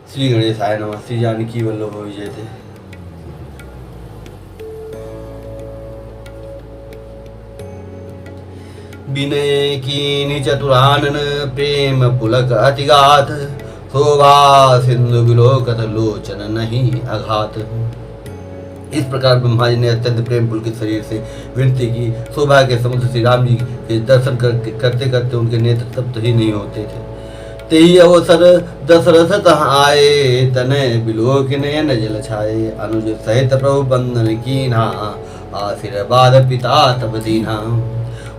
श्री गणेशाय नमः। श्री जानकी वल्लभ विजयते। विनय कीनि चतुरानन प्रेम पुलक अतिगात, शोभा सिंधु विलोकत लोचन नहीं अघात। इस प्रकार ब्रह्मा जी ने अत्यंत प्रेम पुलकित शरीर से विनती की। शोभा के समुद्र श्री राम जी के दर्शन करते करते उनके नेत्र तप्त ही नहीं होते थे। तेहि अवसर दशरथ तहाँ आए, तनय बिलोक नयन जल छाए। अनुज सहित प्रभु बंदन कीन्हा, आशीर्वाद पिता तब दीन्हा।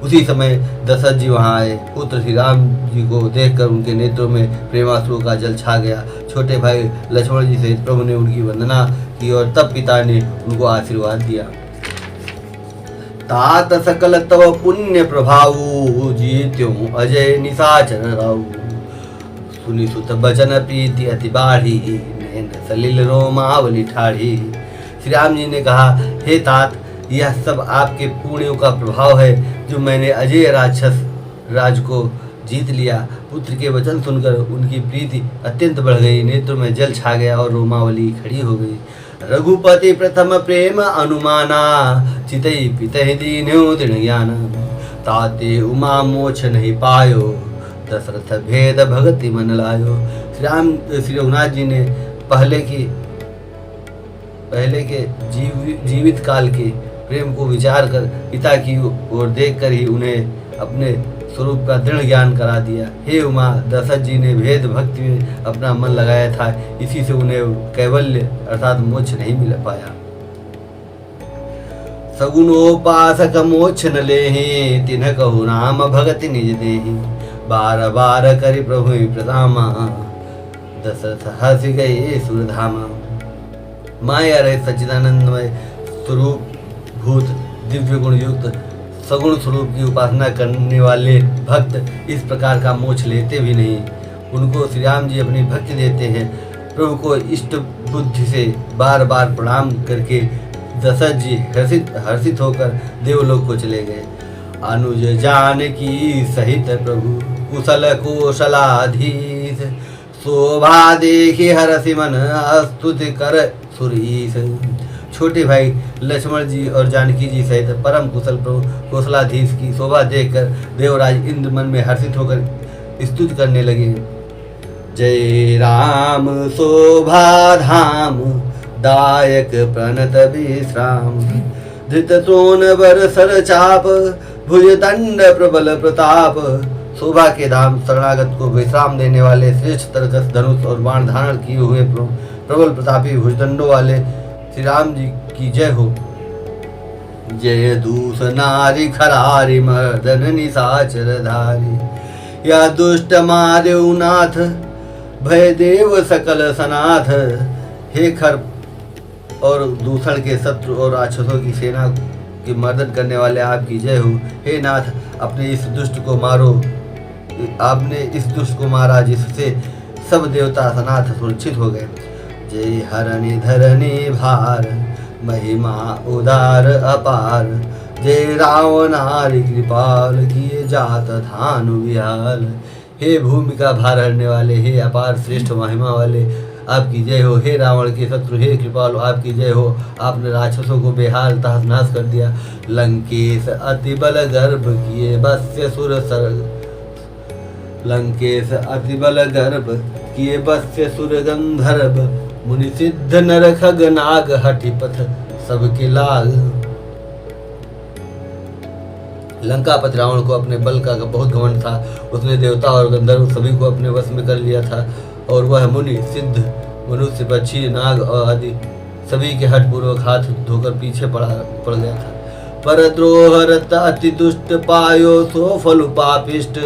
उसी समय दशरथ जी वहाँ आए। पुत्र श्री राम जी को देखकर उनके नेत्रों में प्रेमाश्रुओं का जल छा गया। छोटे भाई लक्ष्मण जी सहित प्रभु ने उनकी वंदना की और तब पिता ने उनको आशीर्वाद दिया। तात सकल तव पुण्य प्रभाऊ, जीत्यों अजय निशाचर राऊ। सुनि सुत बचन प्रीति अति बाढ़ी, नैन सलिल रोमावली ठाढ़ी। श्री राम जी ने कहा, हे तात, यह सब आपके पुण्यों का प्रभाव है जो मैंने अजय राक्षस राज को जीत लिया। पुत्र के वचन सुनकर उनकी प्रीति अत्यंत बढ़ गई, नेत्रों में जल छा गया और रोमावली खड़ी हो गई। रघुपति प्रथम प्रेम अनुमाना, चितई पितहि दीन्यो दृढ़ ज्ञान। ताते उमा मोक्ष नहीं पायो, दशरथ भेद भगति मन लायो। श्री रघुनाथ जी ने पहले के जीवित काल के प्रेम को विचार कर पिता की ओर देखकर ही उन्हें अपने स्वरूप का दृढ़ ज्ञान करा दिया। हे उमा, दशरथ जी ने भेद भक्ति में अपना मन लगाया था, इसी से उन्हें कैवल्य अर्थात मोक्ष नहीं मिल पाया। सगुणोपासक मोक्ष न लेहि, तिन्ह कहु नाम भगति निज देहि। बार बार करि प्रभु प्रतामा, दशरथ हर्ष गए सुरधामा। माया रहित सच्चिदानंदमय स्वरूप भूत दिव्य गुण युक्त सगुण स्वरूप की उपासना करने वाले भक्त इस प्रकार का मोक्ष लेते भी नहीं। उनको श्री राम जी अपनी भक्ति देते हैं। प्रभु को इष्ट बुद्धि से बार बार प्रणाम करके दशरथ जी हर्षित होकर देवलोक को चले गए। अनुज जानकी सहित प्रभु कुशल कौशलाधीश, शोभा देखी हरषि मन स्तुति कर सुरीश। छोटे भाई लक्ष्मण जी और जानकी जी सहित परम कुशल प्रभु कौशलाधीश की शोभा देखकर देवराज इंद्र मन में हर्षित होकर स्तुति करने लगे। जय राम शोभा धाम, दायक प्रणत विश्राम। धृत तोन वर सर चाप, भुज दंड प्रबल प्रताप। शोभा के धाम, शरणागत को विश्राम देने वाले, श्रेष्ठ तरकस धनुष और बाण धारण किए हुए प्रबल प्रतापी भुजदंडों वाले श्री राम जी की जय हो। जय दूस नारी खरारी, मर्दन निशाचर धारी। या दुष्ट महादेवनाथ, भय देव सकल सनाथ। हे खर और दूषण के शत्रु और राक्षसों की सेना की मर्दन करने वाले आपकी जय हो। हे नाथ, अपने इस दुष्ट को मारो। आपने इस दुष्ट को मारा जिससे सब देवता सनाथ सुरक्षित हो गए। जय हरणी धरणी भार, महिमा उदार अपार। जय रावणारि कृपाल, किए जात धानु विहाल। हे भूमि का भार हरने वाले, हे अपार श्रेष्ठ महिमा वाले, आपकी जय हो। हे रावण के शत्रु, हे कृपाल, आपकी जय हो। आपने राक्षसों को बेहाल तहस नहस कर दिया। लंकेश अति बल गर्भ, किए बस्य सुर सर्ग। लंकेश अति बल गर्भ, किए बस्य सुर गंधर्व। मुनि सिद्ध नर खग नाग, हठि पथ सबके लाग। लंकापति रावण को अपने बल का बहुत घमंड था। उसने देवता और गंधर्व सभी को अपने वश में कर लिया था और वह मुनि सिद्ध मनुष्य पक्षी नाग आदि सभी के हठ पूर्वक हाथ धोकर पीछे पड़ गया था। पर द्रोहरत अति दुष्ट, पायो सो फल पापिष्ट।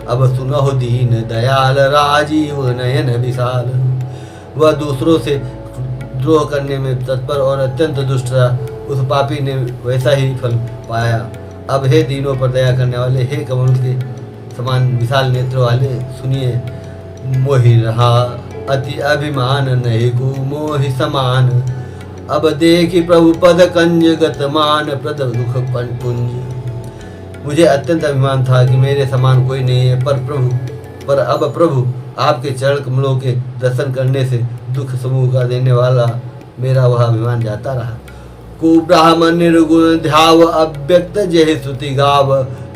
अब सुनहो दीन दयाल, राजीव नयन विशाल। वह दूसरों से द्रोह करने में तत्पर और अत्यंत दुष्ट था। उस पापी ने वैसा ही फल पाया। अब हे दीनों पर दया करने वाले, हे कमल के समान विशाल नेत्रों वाले, सुनिए। मोहि रहा अति अभिमान, नहीं को मोहि समान। अब देखी प्रभु पद कंज, गत मान प्रद दुख पुंज। मुझे अत्यंत अभिमान था कि मेरे समान कोई नहीं है, पर अब प्रभु आपके चरण कमलों के दर्शन करने से दुख समूह का देने वाला मेरा वह अभिमान जाता रहा। को ब्राह्मण निर्गुण ध्याव अव्यक्त जय स्तुति गाव,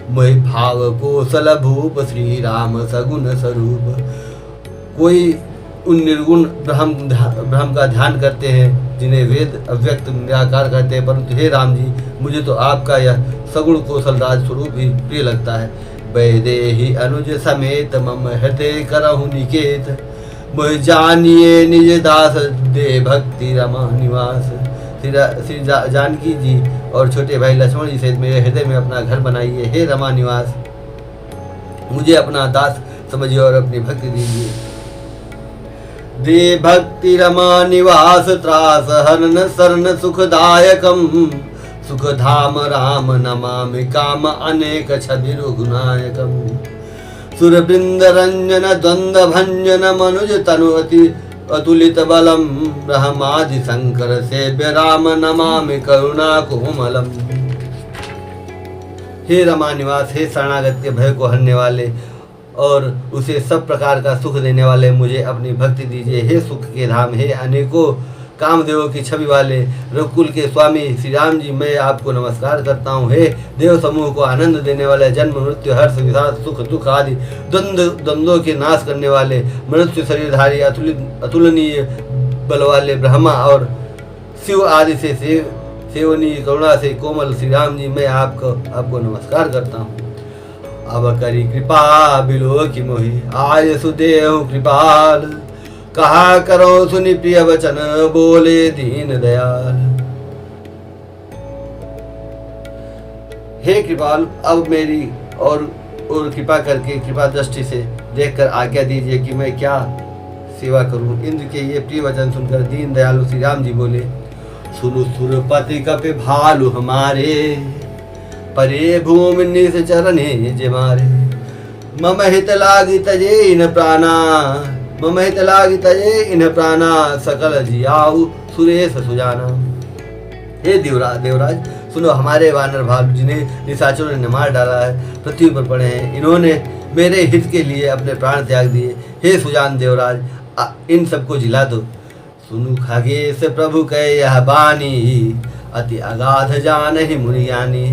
मोहि भाव कोसल भूप श्री राम सगुण स्वरूप। कोई उन निर्गुण ब्रह्म का ध्यान करते हैं जिन्हें वेद अव्यक्त निराकार कहते हैं, परंतु हे राम जी, मुझे तो आपका यह सगुण कौशल राज स्वरूप ही प्रिय लगता है। वैदेही अनुज समेत मम हृदय करहु निकेत, मोहि जानिए निज दास दे भक्ति रमा निवास। श्री जानकी जी और छोटे भाई लक्ष्मण जी सहित मेरे हृदय में अपना घर बनाइए। हे रमा निवास, मुझे अपना दास समझिए और अपनी भक्ति दीजिए। दे भक्ति रमा निवास त्रास हरन शरण सुखदायकम, सुख धाम राम नमामि काम अनेक छवि रघुनायकम। सुरबृंद रंजन द्वंद भंजन मनुज तनु अतुलित बलम, ब्रह्मादि शंकर सेव्य राम नमामि करुणा कोमलम। हे रमा निवास, हे शरणागत के भय को हरने वाले और उसे सब प्रकार का सुख देने वाले, मुझे अपनी भक्ति दीजिए। हे सुख के धाम, हे अनेकों कामदेवों की छवि वाले रघुकुल के स्वामी श्री राम जी, मैं आपको नमस्कार करता हूँ। हे देव समूह को आनंद देने वाले, जन्म मृत्यु हर्ष विषाद सुख दुख आदि द्वंद्वों के नाश करने वाले, मनुष्य शरीरधारी अतुलनीय बल वाले ब्रह्मा और शिव आदि से सेवनीय करुणा से कोमल श्री राम जी, मैं आपको नमस्कार करता हूँ। अब करी कृपा बिलो की मोहि, आय सुदेव कृपाल, कहा करो सुनि प्रिय वचन, बोले दीन दयाल। हे कृपाल, अब मेरी और कृपा करके कृपा दृष्टि से देखकर आज्ञा दीजिए कि मैं क्या सेवा करूं। इंद्र के ये प्रिय वचन सुनकर दीन दयालु श्री राम जी बोले, सुनु सुरपति कपि भालु हमारे, परे भूमि निस चरणे जमारे। मम हित लागी तजे इन प्राणा, मम हित लागी तजे इन प्राणा, सकल जियाऊ सुरेश सुजाना। हे देवराज सुनो, हमारे वानर भालू जिन्हें निशाचरों ने मार डाला है पृथ्वी पर पड़े हैं, इन्होंने मेरे हित के लिए अपने प्राण त्याग दिए। हे सुजान देवराज, इन सबको जिला दो। सुनु खगेश प्रभु कह यह बानी, अति अगाध जान ही मुनि ज्ञानी।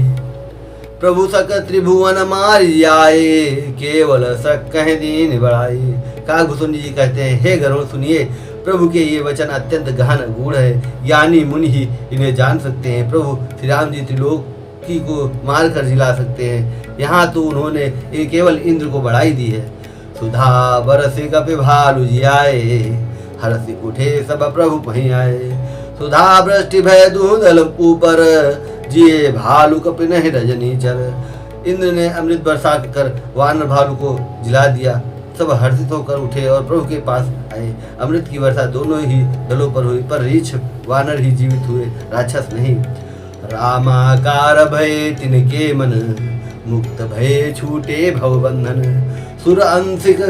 प्रभु सक त्रिभुवन मारी आए, केवल सक कह दीन बढ़ाई। काकभूषण जी कहते हैं, हे गरुड़ सुनिए, प्रभु के ये वचन अत्यंत गहन गूढ़ है, ज्ञानी मुनि ही इन्हें जान सकते हैं। प्रभु श्री राम जी त्रिलोकी को मार कर जिला सकते हैं, यहाँ तो उन्होंने ये केवल इंद्र को बढ़ाई दी है। सुधा बरसे कपि भालु जियाए, हर्षि उठे सब प्रभु वहीं आए। सुधा वृष्टि भय दूंदल ऊपर, जिए भालू कपि नहीं रजनी चर। इंद्र ने अमृत बरसा कर वानर भालू को जिला दिया, सब हर्षित होकर उठे और प्रभु के पास आए। अमृत की वर्षा दोनों ही दलों पर हुई, पर रीछ वानर ही जीवित हुए, राक्षस नहीं। रामाकार भय तिनके मन, मुक्त भय छूटे भव बंधन। सुर अंशिक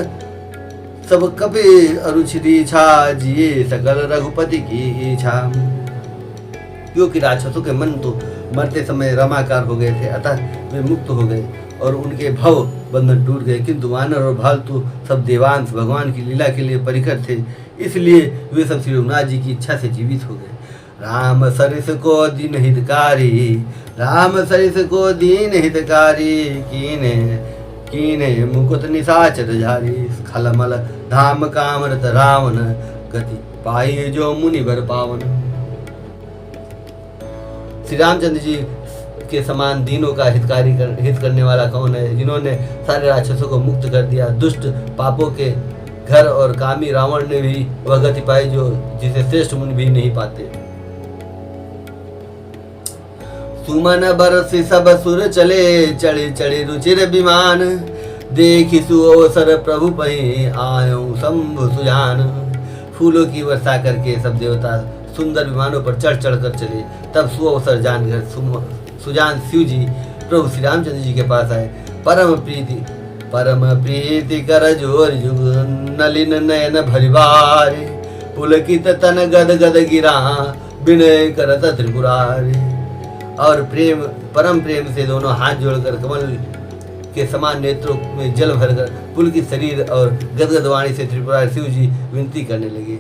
सब कपि अरुचिरी छा, जिए सकल रघुपति की इच्छा। क्योंकि राक्षसों के मन तो मरते समय रमाकार हो गए थे, अतः वे मुक्त हो गए और उनके भव बंधन टूट गए, किंतु वानर और भालतू सब देवांश भगवान की लीला के लिए परिकर थे, इसलिए वे सब श्री रघुनाथ जी की इच्छा से जीवित हो गए। राम सरिस को दीन हितकारी, राम सरिस को दीन हितकारी, कीने मुकुट निशाचर झारी। खलमल धाम कामरत रावण, गति पाई जो मुनि बर पावन। श्री रामचंद्र जी के समान दीनों का हित करने वाला कौन है, जिन्होंने सारे राक्षसों को मुक्त कर दिया। दुष्ट पापों के घर और कामी रावण ने भी वह गति पाई जो जिसे श्रेष्ठ मुनि भी नहीं पाते। सुमन बरसी सब सुर चले, चढ़े चढ़े रुचिर विमान। देखी सुअवसर प्रभु पहि, आयो शंभु सुजान। फूलों की वर्षा करके सब देवता सुंदर विमानों पर चढ़ चढ़ कर चले। तब सुअवसर जानकर सुजान शिव जी प्रभु श्री रामचंद्र जी के पास आए। परम प्रीति कर जोर जुग, नलिन नयन भरिवारे। पुलकित तन गद गद गिरा, विनय करत त्रिपुरारी। और परम प्रेम से दोनों हाथ जोड़कर कमल के समान नेत्रों में जल भरकर पुलकित शरीर और गदगद वाणी से त्रिपुरारी शिव जी विनती करने लगे।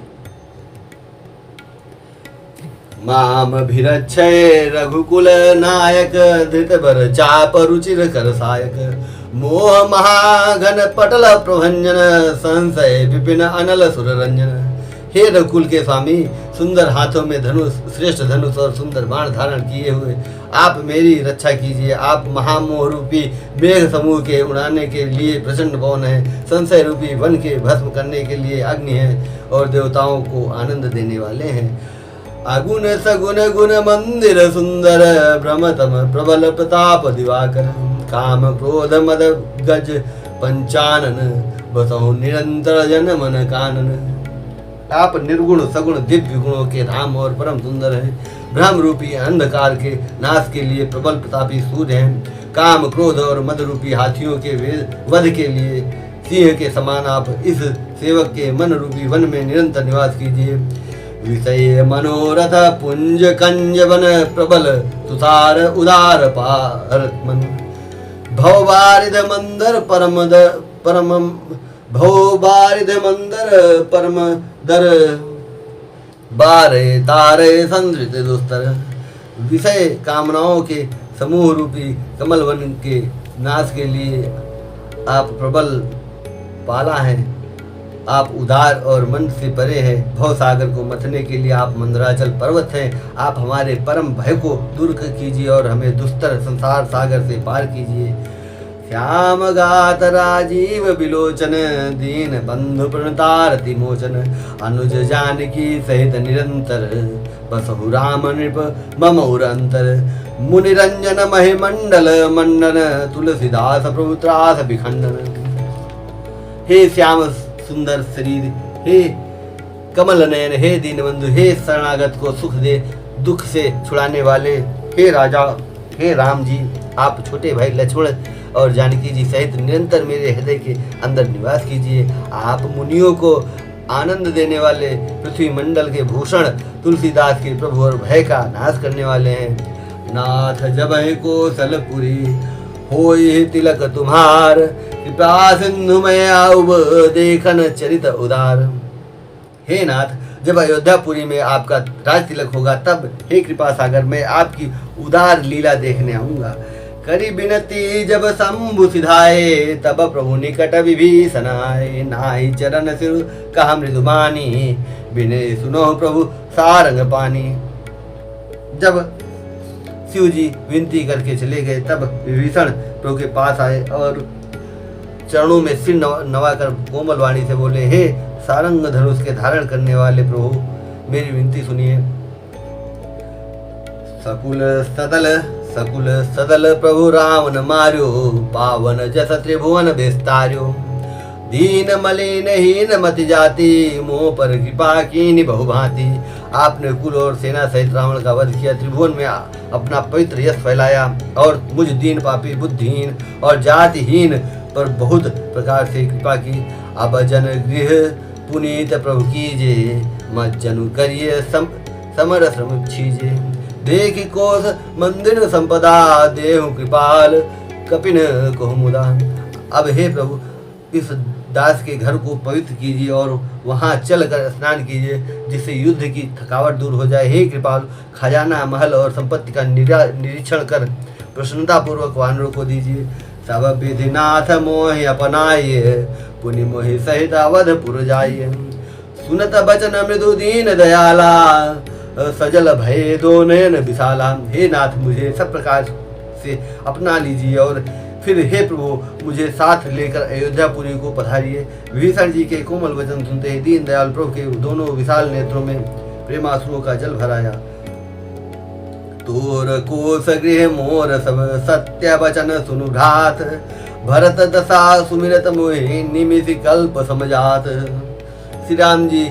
माम भिरक्षय रघुकुल नायक धृतबर चाप रुचिर कर सायक मोह महाघन पटल प्रभंजन संशय विपिन अनल सुर रंजन। हे रघुकुल के स्वामी, सुंदर हाथों में धनुष, श्रेष्ठ धनुष और सुंदर बाण धारण किए हुए आप मेरी रक्षा कीजिए। आप महामोह रूपी मेघ समूह के उड़ाने के लिए प्रचंड पवन है, संशय रूपी वन के भस्म करने के लिए अग्नि है और देवताओं को आनंद देने वाले हैं। अगुण सगुण गुण मंदिर सुंदर भ्रमतम प्रबल प्रताप दिवाकर काम क्रोध मद गज पंचानन बसहु निरंतर जन मन कानन। आप निर्गुण सगुण दिव्य गुणों के धाम और परम सुंदर हैं। भ्रम रूपी अंधकार के नाश के लिए प्रबल प्रतापी सूर्य हैं। काम क्रोध और मद रूपी हाथियों के वध के लिए सिंह के समान आप इस सेवक के मन रूपी वन में निरंतर निवास कीजिए। विषय मनोरथ पुंज कंज वन प्रबल तुषार उदार पारत मन भवबारिद मंदर परम भवबारिद मंदर परम दर बारे तारे संदृत दुस्तर। विषय कामनाओं के समूह रूपी कमल वन के नाश के लिए आप प्रबल पाला हैं। आप उदार और मन से परे हैं। भव सागर को मथने के लिए आप मंदराचल पर्वत हैं। आप हमारे परम भय को दूर कीजिए और हमें दुस्तर संसार सागर से पार कीजिए। श्याम गात राजीव विलोचन दीन बंधु प्रणतारति मोचन अनुज जानकी सहित निरंतर बसहु राम नृप मम उरंतर मुनिरंजन महिमंडल मंडन तुलसीदास प्रभु त्रास विखंडन। हे श्याम सुंदर शरीर, हे कमल नयन, हे दीनबंधु, हे शरणागत को सुख दे दुख से छुड़ाने वाले, हे राजा, हे राम जी, आप छोटे भाई लक्ष्मण और जानकी जी सहित निरंतर मेरे हृदय के अंदर निवास कीजिए। आप मुनियों को आनंद देने वाले, पृथ्वी मंडल के भूषण, तुलसीदास के प्रभु और भय का नाश करने वाले हैं। नाथ जबहि कौशलपुरी होई तिलक तुम्हार कृपा सिंधु में आउब देखन चरित उदार। हे नाथ, जब अयोध्यापुरी में आपका राज तिलक होगा तब हे कृपा सागर मैं आपकी उदार लीला देखने आऊंगा। करी बिनती जब शंभु सिधाए तब प्रभु निकट विभीषण आए। नाहि चरण सिर कहा मृदुबानी बिने सुनो प्रभु सारंग पानी। जब शिव जी विनती करके चले गए तब विभीषण प्रभु के पास आए और चरणों में सिर नवाकर कोमल वाणी से बोले, हे सारंग धनुष के धारण करने वाले प्रभु, मेरी विनती सुनिए। सकुल सदल प्रभु रावण मार्यो पावन जस त्रिभुवन विस्तार्यो। दीन मलिन हीन मति जाति मोह पर कृपा कीनी बहुभांति। आपने कुल और सेना सहित रावण का वध किया, त्रिभुवन में अपना पवित्र यश फैलाया और मुझ दीन पापी बुद्धिहीन और जातिहीन पर बहुत प्रकार से कृपा की। अब जन गृह पुनीत प्रभु कीजिए मत जनु करिए समर श्रम छीजे। देखि कोस मंदिर संपदा देहु कृपाल कपिन कहु मुदा। अब हे प्रभु, इस दास के घर को पवित्र कीजिए और वहां चलकर स्नान कीजिए जिससे युद्ध की थकावट दूर हो जाए। हे कृपाल, खजाना महल और संपत्ति का निरीक्षण कर प्रसन्नता पूर्वक वानरों को दीजिए। सब विधिनाथ मोहि अपनाइए पुनि मोहि सहित अवधपुर जाइए। सुनत बचन मृदु दीन दयाला सजल भय दो नयन विशाला। हे नाथ, मुझे सब प्रकार से अपना लीजिए और फिर हे प्रभु मुझे साथ लेकर अयोध्यापुरी को पधारिए। विभीषण जी के कोमल वचन सुनते ही दीन दयाल प्रभु के दोनों विशाल नेत्रों में प्रेमाश्रुओं का जल भराया। तोर कोस गृह मोर सब सत्य वचन सुनु भ्रात भरत दशा सुमिरत मोहि निमिषि कल्प समझात। श्री राम जी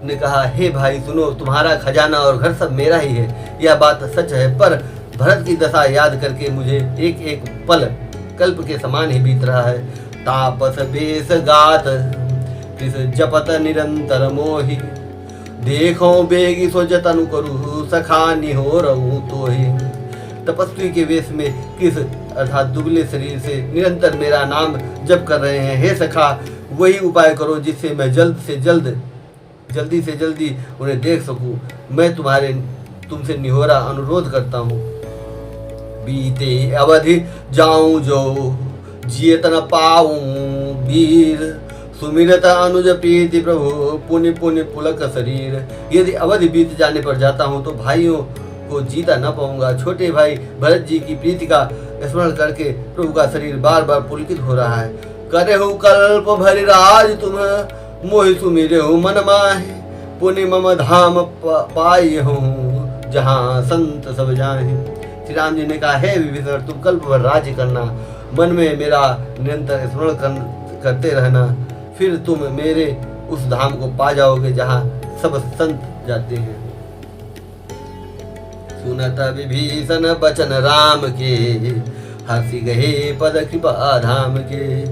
ने कहा, हे भाई सुनो, तुम्हारा खजाना और घर सब मेरा ही है, यह बात सच है, पर भरत की दशा याद करके मुझे एक एक पल कल्प के समान ही बीत रहा है। तापस बेस गात कृष जपत निरंतर मोहि देखो बेगी सो जतनु करु सखा निहोरहु तोहि। तपस्वी के वेश में किस अर्थात दुबले शरीर से निरंतर मेरा नाम जप कर रहे हैं। हे सखा, वही उपाय करो जिससे मैं जल्दी से जल्दी उन्हें देख सकूं। मैं तुमसे निहोरा अनुरोध करता हूँ। बीते अवधि जाऊं जो जियत न पाऊं वीर, सुमिरत अनुज प्रीति प्रभु पुनि पुनि पुलक शरीर। यदि अवधि बीत जाने पर जाता हूँ तो भाइयों को जीता न पाऊंगा। छोटे भाई भरत जी की प्रीति का स्मरण करके प्रभु का शरीर बार बार पुलकित हो रहा है। करे हो कल्प भरि राज तुम, मोहि सुमिरे हो मन माहे, पुनि मम धाम पाई हूँ जहाँ संत सब जाहे। श्री राम जी ने कहा, हे विभीषण, तुम कल्प भर राज्य करना, मन में मेरा निरंतर स्मरण करते रहना, फिर तुम मेरे उस धाम को पा जाओगे जहाँ सब संत जाते हैं। सुनत विभीषण बचन राम के, हंसी गहे पद कृपा धाम के।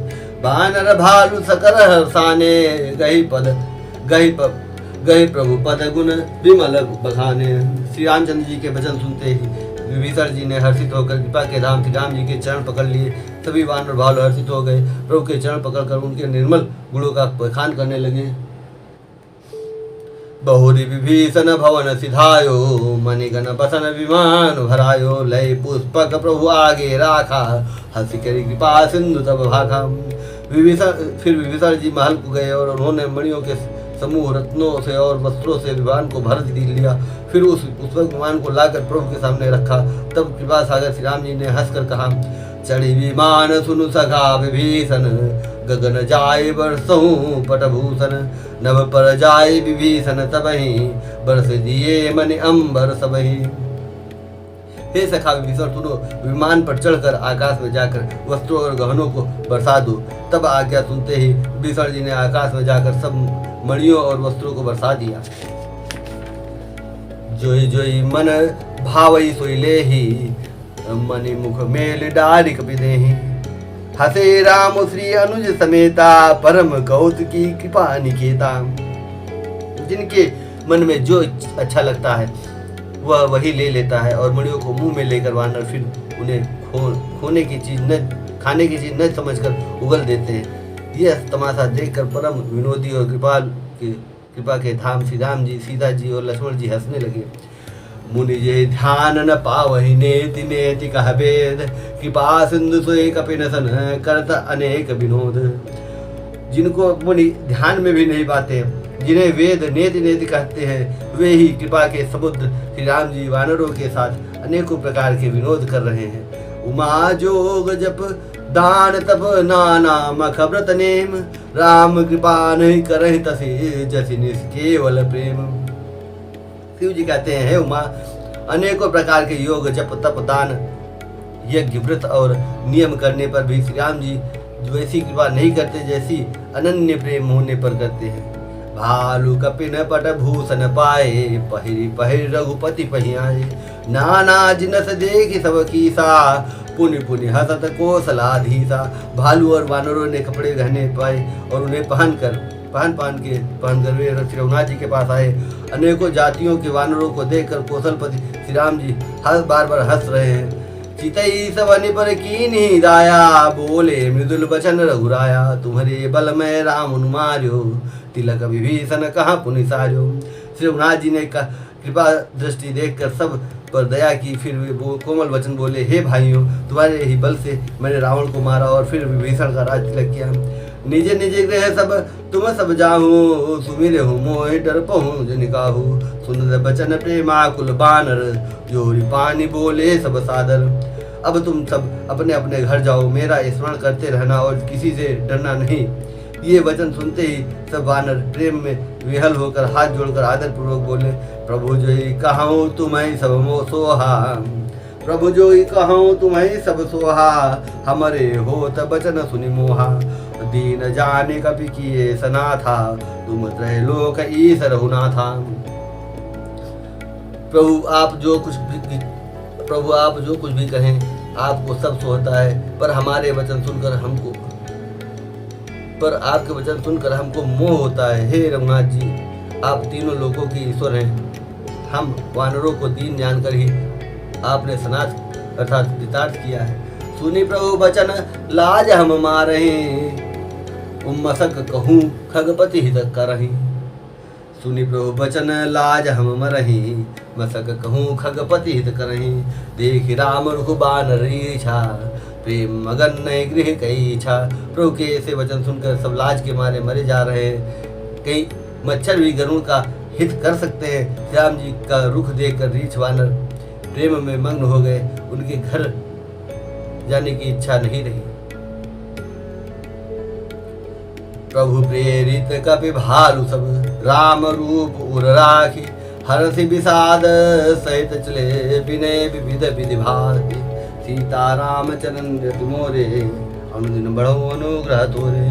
बानर भालू सकर हर्षाने, गही प्रभु पद गुण विमल बखाने। श्री रामचंद्र जी के वचन सुनते ही विभीषण जी ने हर्षित होकर कृपा के धाम श्री राम जी के चरण पकड़ लिए। सभी वानर भालू हर्षित हो गए, प्रभु के चरण पकड़कर उनके निर्मल गुणों का बखान करने लगे। बहुरी विभीषण भवन सिधायो, मणिगण बसन विमान भरायो। लय पुष्पक प्रभु आगे राखा, हंसी करी कृपा सिंधु तब भाखा। फिर विभीषण जी महल को गए और उन्होंने मणियों के समूह, रत्नों से और वस्त्रों से विमान को भर लिया। फिर उस पुष्पक विमान को लाकर प्रभु के सामने रखा। तब कृपा सागर श्री राम जी ने हंसकर कहा, चढ़ी विमान सुनु सखा विभीषण, गगन जाय बरसहु पटभूषण। नभ पर जाय विभीषण तबहि, बरस दिए मन अंबर सबहि। हे सखा विभीषण, सुनो, विमान पर चढ़कर आकाश में जाकर वस्त्रों और गहनों को बरसा दो। तब आज्ञा सुनते ही विभीषण जी ने आकाश में जाकर सब मणियों और वस्त्रों को बरसा दिया। जोई जोई मन भावई सोई लेहि, मणि मुख मेल डारिक विदेहि। हसे राम श्री अनुज समेता, परम कौतुकी कृपा निकेता। जिनके मन में जो अच्छा लगता है वह वही ले लेता है और मणियों को मुंह में लेकर वानर फिर उन्हें खाने की चीज न समझकर उगल देते हैं। यह तमाशा देखकर परम विनोदी और कृपा के धाम श्री राम जी, सीता जी और लक्ष्मण जी हंसने लगे। मुनि जे ध्यान न पावहि नेति नेति कह वेद, कृपा सिंधु सोई कपिनसन करत अनेक विनोद। जिनको मुनि ध्यान में भी नहीं पाते, जिन्हें वेद नेति नेति कहते हैं, वे ही कृपा के समुद्र श्री राम जी वानरों के साथ अनेकों प्रकार के विनोद कर रहे हैं। उमा जोग जप दान तप नाना मख व्रत नेम, राम कृपा नहीं करहि तसी जसि निष्केवल प्रेम। शिव जी कहते हैं, हे उमा, अनेकों प्रकार के योग जप तप दान यज्ञ व्रत और नियम करने पर भी श्री राम जी वैसी कृपा नहीं करते जैसी अनन्य प्रेम होने पर करते हैं। भालू कपिन पट भूषण पाए, पहिरी पहिर रघुपति पहियाए। नाना जिनस देखि सब कीसा, पुनि पुनि हसत कौशलाधीसा। भालू और वानरों ने कपड़े गहने पाए और उन्हें पहनकर वे श्री रघुनाथ जी के पास आए। अनेकों जातियों के वानरों को देखकर कौशलपति श्री राम जी बार बार हंस रहे हैं। चितई सवनि पर कीन्ही दाया, बोले मृदुल बचन रघुराया। तुम्हारे बल में राम मार्यो, तिलक विभीषण कहाँ पुनि सार्यो। श्री रघुनाथ जी ने कृपा दृष्टि देखकर सब पर दया की। फिर वे कोमल वचन बोले, हे भाइयों, तुम्हारे ही बल से मैंने रावण को मारा और फिर विभीषण का राज तिलक किया। निजे निजे गृह सब तुम सब जाहू, सुमिरे हो मोहि डर पहु जनिकाहू। सुंदर बचन प्रेमाकुल बानर, जोरी पानी बोले सब सादर। अब तुम सब अपने अपने घर जाओ, मेरा स्मरण करते रहना और किसी से डरना नहीं। ये वचन सुनते ही सब वानर प्रेम में विहल होकर हाथ जोड़कर आदर पूर्वक बोले, प्रभु जोई कहूँ तुम्हें सब मो सोहा। प्रभु जोई कहूँ तुम्हें सब सोहा, हमारे हो तब बचन सुनि मोहा। दीन जाने कपि किए सना था, तुम त्रैलोक ईसर हुना था। प्रभु आप जो कुछ भी कहें आपको सब सोहता है, पर आपके वचन सुनकर हमको मोह होता है। हे रघुनाथ जी, आप तीनों लोगों के ईश्वर हैं। हम वानरों को दीन जानकर ही आपने सनाथ अर्थात कृतार्थ किया है। सुनी प्रभु बचन लाज हम मारहि, उम्मसक कहूँ खगपति हित करहि। सुनी प्रभु बचन लाज हम मरहि, मसक कहूँ खगपति हित करहि। देख राम रुख बानर रीछा, प्रेम मगन नय गृह कई इच्छा। प्रभु के ऐसे वचन सुनकर सब लाज के मारे मरे जा रहे हैं। कई मच्छर भी गरुड़ का हित कर सकते हैं। श्री राम जी का रुख देखकर रीछ वानर प्रेम में मग्न हो गए। उनके घर जाने की इच्छा नहीं रही। प्रभु प्रेरित कपि भालु सब, राम रूप उर राखी। हरषि विषाद सहित चले, विनय विविध विधि भाति। सीता राम चरण रति मोरे, अनुदिन बढ़ो अनुग्रह तोरे।